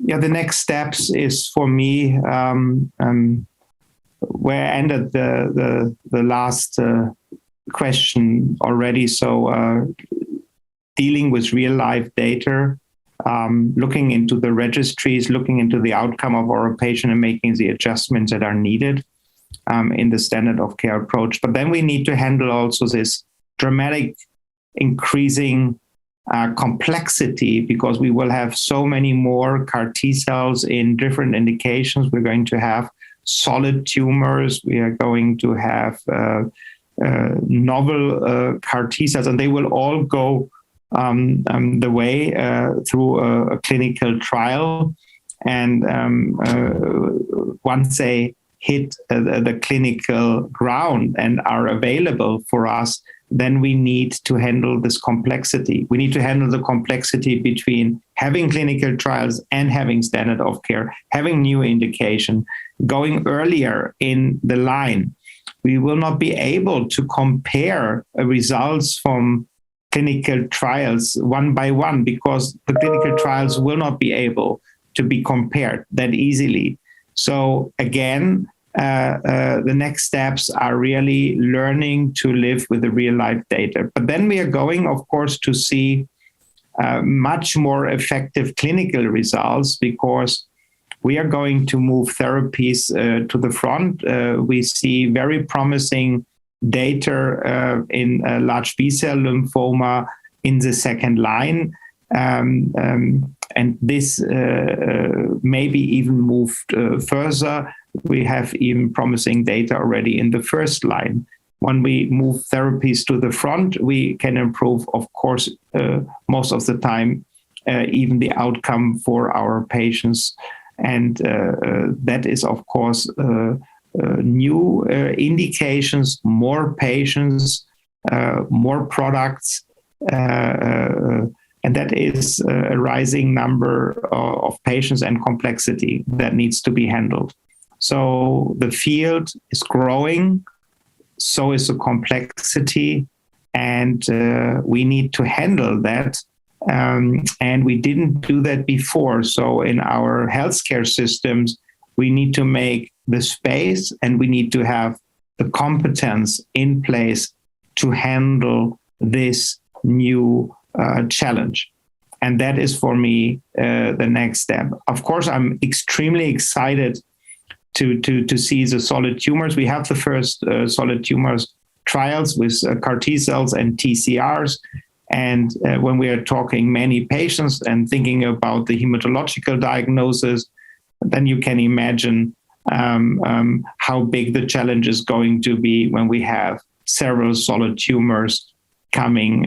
the next steps is for me where I ended the last question already. So dealing with real life data, looking into the registries, looking into the outcome of our patient and making the adjustments that are needed in the standard of care approach. But then we need to handle also this dramatic increasing complexity, because we will have so many more CAR T cells in different indications. We're going to have solid tumors. We are going to have novel CAR T cells, and they will all go the way through a clinical trial. And once they hit the clinical ground and are available for us, then we need to handle this complexity. We need to handle the complexity between having clinical trials and having standard of care, having new indication, going earlier in the line. We will not be able to compare results from clinical trials one by one, because the clinical trials will not be able to be compared that easily. So again, the next steps are really learning to live with the real life data. But then we are going, of course, to see much more effective clinical results, because we are going to move therapies to the front. We see very promising data in large B-cell lymphoma in the second line. And this maybe even moved further. We have even promising data already in the first line. When we move therapies to the front, we can improve, of course, most of the time, even the outcome for our patients. And that is, of course, new indications, more patients, more products, and that is a rising number of patients and complexity that needs to be handled. So the field is growing, so is the complexity, and we need to handle that. And we didn't do that before. So in our healthcare systems, we need to make the space and we need to have the competence in place to handle this new challenge. And that is for me the next step. Of course, I'm extremely excited to see the solid tumors. We have the first solid tumors trials with CAR T cells and TCRs. And when we are talking many patients and thinking about the hematological diagnosis, then you can imagine how big the challenge is going to be when we have several solid tumors coming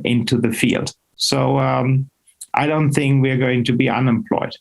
into the field. So I don't think we're going to be unemployed.